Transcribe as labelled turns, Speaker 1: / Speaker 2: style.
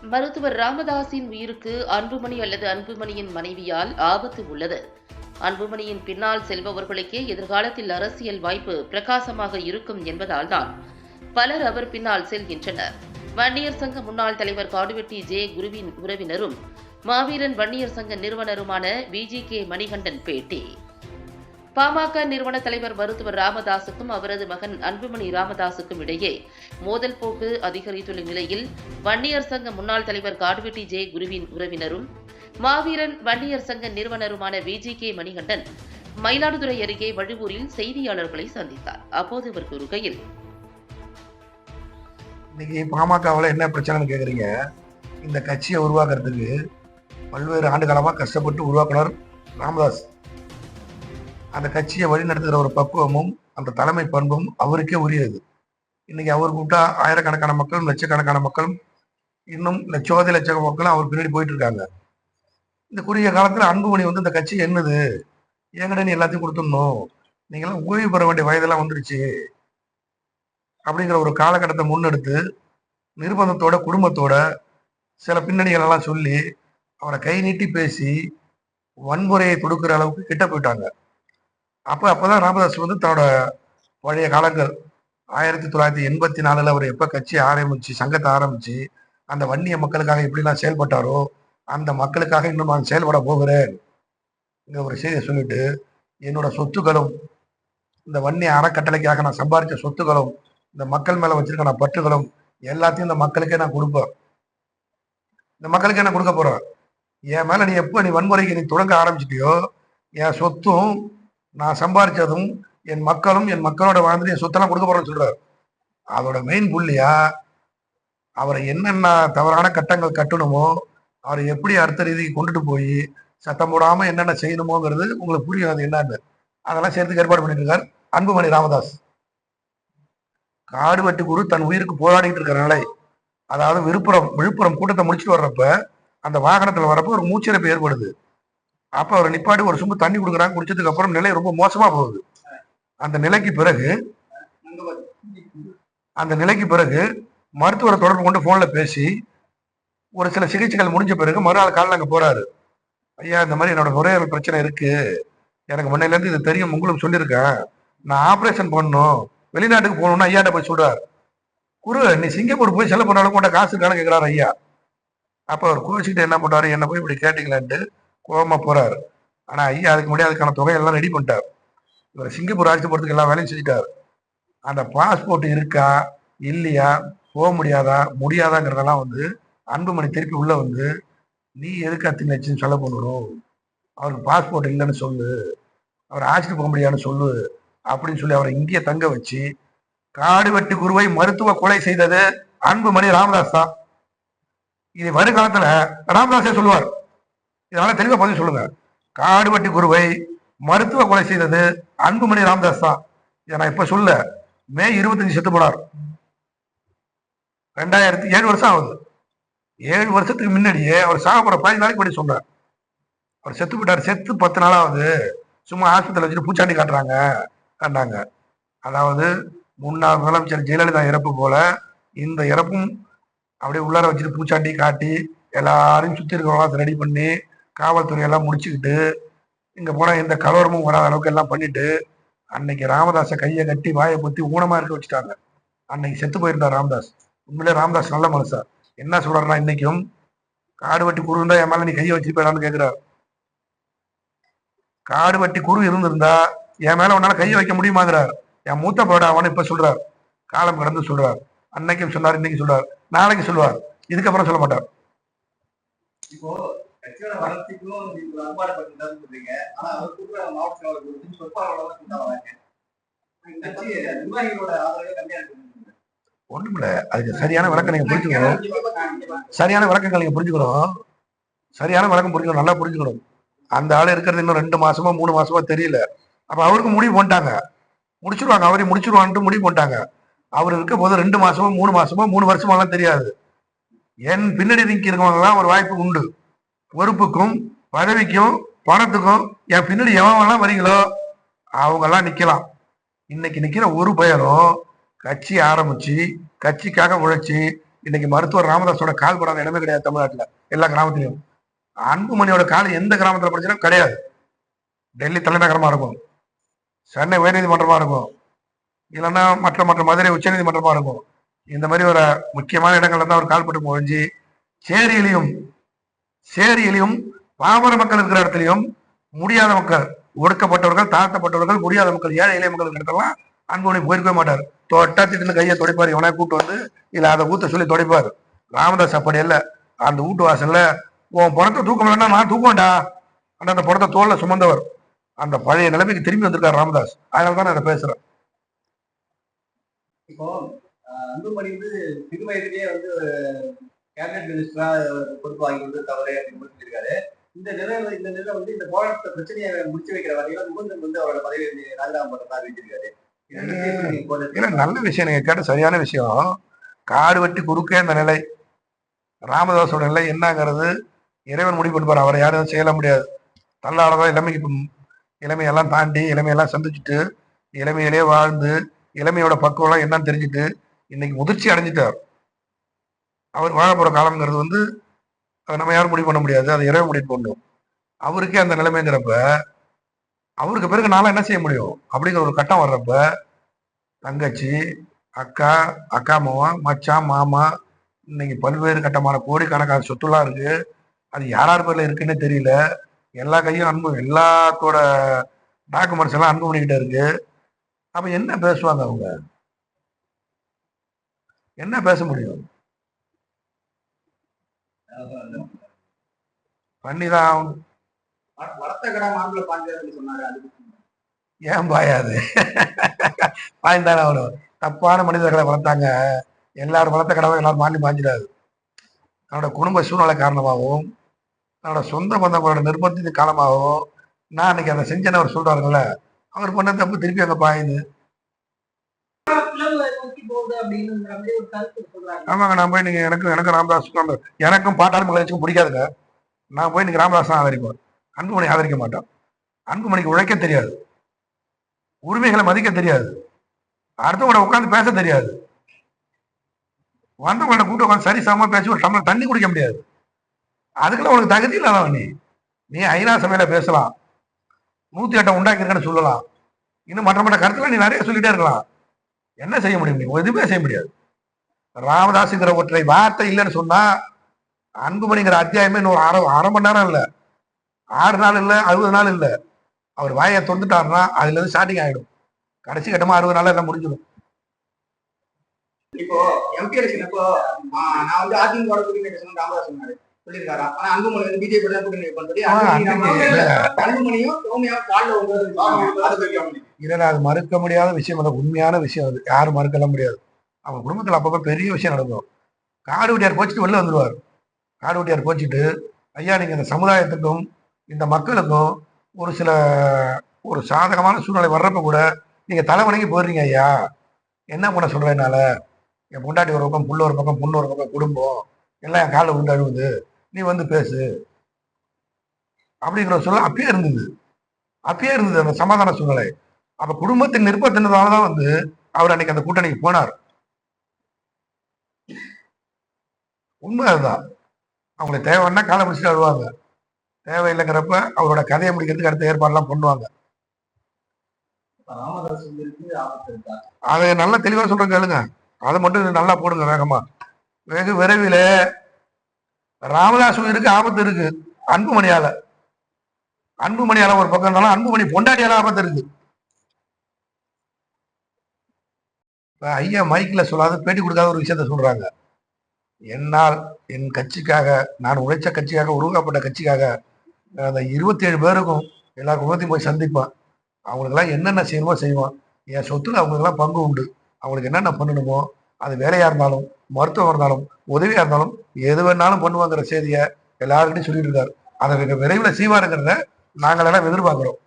Speaker 1: மருத்துவர் ராமதாஸின் உயிருக்கு அன்புமணி அல்லது அன்புமணியின் மனைவியால் ஆபத்து உள்ளது. அன்புமணியின் பின்னால் செல்பவர்களுக்கே எதிர்காலத்தில் அரசியல் வாய்ப்பு பிரகாசமாக இருக்கும் என்பதால்தான் பலர் அவர் பின்னால் செல்கின்றனர். வன்னியர் சங்க முன்னாள் தலைவர் காடுவெட்டி ஜே குருவின் உறவினரும் மாவீரன் வன்னியர் சங்க நிறுவனருமான விஜிகே மணிகண்டன் பேட்டி. பாமக நிறுவன தலைவர் மருத்துவர் ராமதாசுக்கும் அவரது மகன் அன்புமணி ராமதாசுக்கும் இடையே மோதல் போக்கு அதிகரித்துள்ள நிலையில் வன்னியர் சங்க முன்னாள் தலைவர் காடுவெட்டி ஜே குருவின் உறவினரும் மாவீரன் வன்னியர் சங்க நிறுவனருமான விஜிகே மணிகண்டன் மயிலாடுதுறை அருகே வழுவூரில் செய்தியாளர்களை சந்தித்தார். அப்போது அவர் கூறுகையில்,
Speaker 2: இன்னைக்கு பாமகவில் என்ன பிரச்சனைன்னு கேட்குறீங்க. இந்த கட்சியை உருவாக்குறதுக்கு பல்வேறு ஆண்டு காலமாக கஷ்டப்பட்டு உருவாக்குனர் ராமதாஸ். அந்த கட்சியை வழிநடத்துகிற ஒரு பக்குவமும் அந்த தலைமை பண்பும் அவருக்கே உரியது. இன்னைக்கு அவர் கூப்பிட்டா ஆயிரக்கணக்கான மக்களும் லட்சக்கணக்கான மக்களும் இன்னும் லட்சோதி லட்ச மக்களும் அவர் பின்னாடி போயிட்டு இருக்காங்க. இந்த குறுகிய காலத்தில் அன்புமணி இந்த கட்சி என்னது, என்கிட்ட நீ எல்லாத்தையும் கொடுத்துடணும், நீங்களாம் ஓய்வு பெற வேண்டிய வயதெல்லாம் வந்துருச்சு அப்படிங்கிற ஒரு காலகட்டத்தை முன்னெடுத்து நிர்பந்தத்தோட குடும்பத்தோட சில பின்னணிகள் எல்லாம் சொல்லி அவரை கை நீட்டி பேசி வன்முறையை கொடுக்குற அளவுக்கு கிட்ட போயிட்டாங்க. அப்பதான் ராமதாஸ் தன்னோட பழைய காலங்கள் 1984 அவர் எப்ப கட்சி ஆரம்பிச்சு சங்கத்தை ஆரம்பிச்சு அந்த வன்னிய மக்களுக்காக எப்படிலாம் செயல்பட்டாரோ அந்த மக்களுக்காக இன்னும் நான் செயல்பட போகிறேன் ஒரு செய்தியை சொல்லிட்டு, என்னோட சொத்துக்களும் இந்த வன்னிய அறக்கட்டளைக்காக நான் சம்பாதிச்ச சொத்துக்களும் இந்த மக்கள் மேல வச்சிருக்க நான் பற்றுகளும் எல்லாத்தையும் இந்த மக்களுக்கே நான் கொடுப்பேன். இந்த மக்களுக்கே நான் கொடுக்க போறேன். என் மேல நீ எப்போ நீ வன்முறைக்கு நீ தொடங்க ஆரம்பிச்சிட்டியோ, என் சொத்தும் நான் சம்பாதிச்சதும் என் மக்களும் என் மக்களோட வாழ்ந்து என் சொத்தெல்லாம் கொடுக்க போறேன்னு சொல்றாரு. அதோட மெயின் புள்ளியா அவரை என்னென்ன தவறான கட்டங்கள் கட்டணுமோ அவரை எப்படி அடுத்த ரீதிக்கு கொண்டுட்டு போய் சத்தம் போடாம என்னென்ன செய்யணுமோங்கிறது உங்களுக்கு புரியும். அது என்னன்னு அதெல்லாம் சேர்த்துக்கு ஏற்பாடு பண்ணிட்டு இருக்கார் அன்புமணி ராமதாஸ். காடுவெட்டி குரு தன் உயிருக்கு போராடிட்டு இருக்கிற நிலை, அதாவது விழுப்புரம் கூட்டத்தை முடிச்சுட்டு வர்றப்ப அந்த வாகனத்துல வரப்ப ஒரு மூச்சிறப்பு ஏற்படுது. அப்ப அவர் நிப்பாடி ஒரு சொம்பு தண்ணி கொடுக்குறாங்க. குடிச்சதுக்கு அப்புறம் நிலை ரொம்ப மோசமா போகுது. அந்த நிலைக்கு பிறகு மருத்துவரை தொடர்பு கொண்டு போன்ல பேசி ஒரு சில சிகிச்சைகள் முடிஞ்ச பிறகு மறுநாள் காலையில் அங்க போறாரு. ஐயா, இந்த மாதிரி என்னோட நுரையீரல் பிரச்சனை இருக்கு, எனக்கு முன்னையில இருந்து இது தெரியும், உங்களுக்கு சொல்லியிருக்கேன், நான் ஆபரேஷன் பண்ணணும், வெளிநாட்டுக்கு போகணும்னு ஐயாட்ட போய் சொல்றாரு. குரு, நீ சிங்கப்பூர் போய் செலவு பண்ண அளவுக்கு காசு இருக்கான்னு கேட்கிறாரு ஐயா. அப்ப அவர் கோச்சிக்கிட்டு என்ன பண்றாரு, என்ன போய் இப்படி கேட்டீங்களான்ட்டு கோபமா போறாரு. ஆனா ஐயா அதுக்கு முன்னாடி அதுக்கான தொகையெல்லாம் ரெடி பண்ணிட்டார். இவர் சிங்கப்பூர் ஆட்சி போறதுக்கு எல்லாம் வேலையும் செஞ்சுட்டார். அந்த பாஸ்போர்ட் இருக்கா இல்லையா, போக முடியாதாங்கிறதெல்லாம் அன்புமணி திருப்பி உள்ள நீ எதுக்கு அத்தனை லட்சம் செலவு பண்ணணும், அவருக்கு பாஸ்போர்ட் இல்லைன்னு சொல்லு, அவர் ஆட்சிக்கு போக முடியாதுன்னு சொல்லு அப்படின்னு சொல்லி அவரை இங்கேயே தங்க வச்சு காடுவெட்டி குருவை மருத்துவ கொலை செய்தது அன்புமணி ராமதாஸ் தான். இது வருங்காலத்துல ராமதாஸே சொல்லுவார். இதனால தெளிவா பதில் சொல்லுங்க. காடுவெட்டி குருவை மருத்துவ கொலை செய்தது அன்புமணி ராமதாஸ் தான். இதை நான் இப்ப சொல்ல, மே 25 செத்து போனார். 2007 வருஷம் ஆகுது. 7 வருஷத்துக்கு முன்னாடியே அவர் சாக போற 15 நாளைக்கு முன்னாடி சொல்றார். அவர் செத்து போயிட்டார். செத்து 10 நாளாவது சும்மா ஆஸ்பத்திரியில் வச்சுட்டு பூச்சாண்டி காட்டினாங்க. அதாவது முன்னாள் முதலமைச்சர் ஜெயலலிதா இறப்பு போல இந்த இறப்பும் அப்படியே உள்ளார வச்சுட்டு பூச்சாண்டி காட்டி எல்லாரையும் சுத்தி இருக்கிறவங்க ரெடி பண்ணி காவல்துறையெல்லாம் முடிச்சுக்கிட்டு இங்க போனா எந்த கலவரமும் வராத அளவுக்கு எல்லாம் பண்ணிட்டு அன்னைக்கு ராமதாஸை கையை கட்டி வாயை பத்தி ஊனமா இருக்க வச்சுட்டாங்க. அன்னைக்கு செத்து போயிருந்தார் ராமதாஸ். உண்மையிலே ராமதாஸ் நல்ல மனுஷா. என்ன சொல்றாருன்னா, இன்னைக்கும் காடுவெட்டி குரு இருந்தா என் மேல நீ கையை வச்சிருப்பேடான்னு கேட்கிறார். காடுவெட்டி குரு இருந்திருந்தா என் மேல உன்னால கையை வைக்க முடியுமாங்கிறார். என் மூத்த போட அவனு இப்ப சொல்றார், காலம் கடந்து சொல்றார். அன்னைக்கும் சொன்னார், இன்னைக்கு சொல்றார், நாளைக்கு சொல்லுவார், இதுக்கப்புறம் சொல்ல மாட்டார்.
Speaker 3: இப்போ கட்சியோட வளர்ச்சிக்கும் அன்பாடு பண்றீங்க சொல்றீங்க. ஆனா அவர் கூப்பிட மாவட்ட நிர்வாகிகளோட ஆதரவே கம்மியா இருக்கு.
Speaker 2: ஒண்ணும் இல்ல, அதுக்கு சரியான விளக்கம் நீங்க புரிஞ்சுக்கணும். சரியான விளக்கங்கள் நீங்க புரிஞ்சுக்கணும். சரியான விளக்கம் புரிஞ்சுக்கணும், நல்லா புரிஞ்சுக்கணும். அந்த ஆள் இருக்கிறது இன்னும் 2 மாசமா 3 மாசமா தெரியல. அப்ப அவருக்கு முடிவு பண்ணிட்டாங்க, முடிச்சிருவாங்க, அவரையும் முடிச்சிருவான்ட்டு முடிவு பண்ணிட்டாங்க. அவர் இருக்க போது 2 மாசமோ 3 மாசமோ 3 வருஷமாலாம் தெரியாது. என் பின்னாடி இருக்கவங்கலாம் ஒரு வாய்ப்பு உண்டு. பொறுப்புக்கும் பதவிக்கும் பணத்துக்கும் என் பின்னாடி எவன்லாம் வரீங்களோ அவங்கெல்லாம் நிக்கலாம். இன்னைக்கு நிக்கிற ஒரு பயனும் கட்சி ஆரம்பிச்சு கட்சிக்காக உழைச்சி இன்னைக்கு மருத்துவர் ராமதாஸோட கால் படாத இடமே கிடையாது தமிழ்நாட்டுல, எல்லா கிராமத்திலையும். அன்புமணியோட கால் எந்த கிராமத்துல படிச்சாலும் கிடையாது. டெல்லி தலைநகரமா இருக்கும், சென்னை உயர்நீதிமன்றமா இருக்கும், இல்லைன்னா மற்ற மற்ற மதுரை உச்ச நீதிமன்றமா இருக்கும். இந்த மாதிரி ஒரு முக்கியமான இடங்கள்ல தான் அவர் கால்பட்டு முடிஞ்சு சேரியிலையும் பாமர மக்கள் இருக்கிற இடத்துலையும் முடியாத மக்கள், ஒடுக்கப்பட்டவர்கள், தாழ்த்தப்பட்டவர்கள், முடியாத மக்கள், ஏழை எளிய மக்கள் இடத்தெல்லாம் அன்புமணி போயிருக்கவே மாட்டார். தொட்டா திட்டு கையை துடைப்பார், இவனா கூட்டு வந்து இல்ல அதை ஊத்த சொல்லி துடைப்பார். ராமதாஸ் அப்படி இல்ல, அந்த வீட்டு வாசல்ல உன் பணத்தை தூக்க வேணா நான் தூக்கவேண்டா, அந்த பணத்தை தோல்ல சுமந்தவர். அந்த பழைய நிலைமைக்கு திரும்பி வந்திருக்காரு ராமதாஸ். அதனாலதான் நான் அதை பேசுறேன்.
Speaker 3: இப்போ அன்புமணி வந்து சிறு வயதிலேயே வந்து கேபினட் மினிஸ்டரா பொறுப்பு வாங்கி வந்து தவறு அப்படின்னு சொல்லியிருக்காரு. இந்த நிலை வந்து இந்த போராட்ட பிரச்சனையை முடிச்சு வைக்கிற வகையில முகுந்தன் வந்து அவரோட பதவி ராஜினாமா பண்றதா அறிவிச்சிருக்காரு.
Speaker 2: நல்ல விஷயம், நீங்க கேட்ட சரியான விஷயம். காடு வெட்டி குறுக்கே அந்த நிலை, ராமதாஸோட நிலை என்னங்கிறது இறைவன் முடிவு பண்ணுவார். அவரை யாரும் செய்யல முடியாது. தள்ளாடதான் இளமையெல்லாம் தாண்டி இளமையெல்லாம் சந்திச்சுட்டு இளமையிலே வாழ்ந்து இளமையோட பக்குவம் என்னன்னு தெரிஞ்சுட்டு இன்னைக்கு முதிர்ச்சி அடைஞ்சிட்டார். அவர் வாழ போற காலம்ங்கிறது வந்து அதை நம்ம யாரும் முடிவு பண்ண முடியாது, அதை இறைவன் முடிவு பண்ணும். அவருக்கே அந்த நிலைமைங்கிறப்ப அவருக்கு பிறகு நாளா என்ன செய்ய முடியும் அப்படிங்கிற ஒரு கட்டம் வர்றப்ப தங்கச்சி, அக்கா, அக்கா மாமா, மச்சான், மாமா, இன்னைக்கு பல்வேறு கட்டமான கோடிக்கணக்கான சொத்துலாம் இருக்கு. அது யார் பேர்ல இருக்குன்னு தெரியல. எல்லா கையும் அன்பு, எல்லாத்தோட டாக்குமெண்ட்ஸ் எல்லாம் அன்பு பண்ணிக்கிட்டே இருக்கு. அப்ப என்ன பேசுவாங்க அவங்க, என்ன பேச முடியும்? பண்ணிதான் ஏன் பாயாது பாய்ந்தானே அவரும். தப்பான மனிதர்களை வளர்த்தாங்க. எல்லாரும் வளர்த்த கடவை எல்லாரும் மாண்டி பாஞ்சிடாது. தன்னோட குடும்ப சூழ்நிலை காரணமாகவும் தன்னோட சொந்த பந்தங்களோட நிர்பந்தத்தின் காலமாகவும் நான் அன்னைக்கு அதை செஞ்சேன்னு அவர் சொல்றாருங்கள, அவர் பண்ண தப்பு திருப்பி அங்க பாயுது. ஆமாங்க, நான் போய் நீங்க எனக்கு ராமதாஸ் எனக்கும் பாட்டாளி மக்களுக்கும் பிடிக்காதுங்க. நான் போய் நீங்க ராமதாஸ் தான் ஆதரிப்பேன், அன்புமணி ஆதரிக்க மாட்டேன். அன்புமணிக்கு உழைக்க தெரியாது, உரிமைகளை மதிக்க தெரியாது, அடுத்தவங்கள உட்காந்து பேச தெரியாது, வந்தவங்களோட கூட்டம் உட்காந்து சரி சமமா பேசி ஒரு டம்ளர் தண்ணி குடிக்க முடியாது. அதுக்கெல்லாம் உனக்கு தகுதி இல்லாதவன் நீ ஐநா சபையில பேசலாம், 108 உண்டாக்கி இருக்கன்னு சொல்லலாம், இன்னும் மற்ற கருத்துல நீ நிறைய சொல்லிட்டே இருக்கலாம். என்ன செய்ய முடியும்? நீ எதுவுமே செய்ய முடியாது. ராமதாஸுங்கிற ஒற்றை வார்த்தை இல்லைன்னு சொன்னா அன்புமணிங்கிற அத்தியாயமே இன்னொரு அரை மணி நேரம் இல்ல, 6 நாள் இல்ல, 60 நாள் இல்ல. அவர் வாயை தொந்துட்டாருன்னா அதுல இருந்து ஸ்டார்டிங் ஆயிடும். கடைசி கட்டமா 60 நாள் எல்லாம் முடிஞ்சிடும்.
Speaker 3: இப்போ எம்பி எலெக்ஷன் அப்போ நான் வந்து அதிமுக ராமதாஸ் சொன்னாரு சொல்லியிருக்காரா, ஆனா அன்புமணி வந்து பிஜேபி கூட்டணி பண்றது அன்புமணியும் சௌமியாவும் காலில்
Speaker 2: இல்ல, அது மறுக்க முடியாத விஷயம், அது உண்மையான விஷயம். அது யாரும் மறுக்கலாம் முடியாது. அவங்க குடும்பத்துல அப்பப்ப பெரிய விஷயம் நடக்கும். காடு வெட்டியார் போச்சுட்டு வெளில வந்துடுவார். காடு வெட்டியார் போச்சுட்டு, ஐயா நீங்க இந்த சமுதாயத்துக்கும் இந்த மக்களுக்கும் ஒரு சாதகமான சூழ்நிலை வர்றப்ப கூட நீங்க தலை வணங்கி போயிடுறீங்க. ஐயா என்ன பண்ண சொல்றேன், என்னால என் பொண்டாட்டி ஒரு பக்கம், புள்ள ஒரு பக்கம், பொண்ணு ஒரு பக்கம், குடும்பம் எல்லாம் என் காலில் விழுந்து அழுவுது, நீ வந்து பேசு அப்படிங்கிற சொல்ல அப்பயே இருந்தது அந்த சமாதான சூழ்நிலை. அப்ப குடும்பத்தின் நிர்பந்தத்தினாலதான் வந்து அவர் அன்னைக்கு அந்த கூட்டணிக்கு போனார். உண்மை அதுதான். அவங்களுக்கு தேவைன்னா காலை பிடிச்சிட்டு வருவாங்க, தேவையில்லைங்கிறப்ப அவரோட கதையை முடிக்கிறதுக்கு அடுத்த ஏற்பாடுலாம் பண்ணுவாங்க. அதை நல்லா தெளிவா சொல்றேன் கேளுங்க, அதை மட்டும் நல்லா போடுங்க வேகமா. வெகு விரைவில் ராமதாஸ் உயிருக்கு ஆபத்து இருக்கு. அன்புமணியால ஒரு பக்கம் இருந்தாலும் அன்புமணி பொண்டாட்டியால ஆபத்து இருக்கு. ஐயா மைக்ல சொல்லாத, பேட்டி கொடுக்காத ஒரு விஷயத்த சொல்றாங்க. என்னால் என் கட்சிக்காக, நான் உழைச்ச கட்சிக்காக, உருவாக்கப்பட்ட கட்சிக்காக அந்த 27 பேருக்கும் எல்லா குடும்பத்தையும் போய் சந்திப்பேன். அவங்களுக்கெல்லாம் என்னென்ன செய்யணுமோ செய்வோம். என் சொத்துல அவங்களுக்கெல்லாம் பங்கு உண்டு. அவங்களுக்கு என்னென்ன பண்ணணுமோ, அது வேலையா இருந்தாலும், மருத்துவம் இருந்தாலும், உதவியா இருந்தாலும், எது வேணாலும் பண்ணுவாங்கிற செய்தியை எல்லாருக்கிட்டையும் சொல்லிட்டு இருக்காரு. அதை விரைவில் செய்வாருங்கிறத நாங்களெல்லாம் எதிர்பார்க்கிறோம்.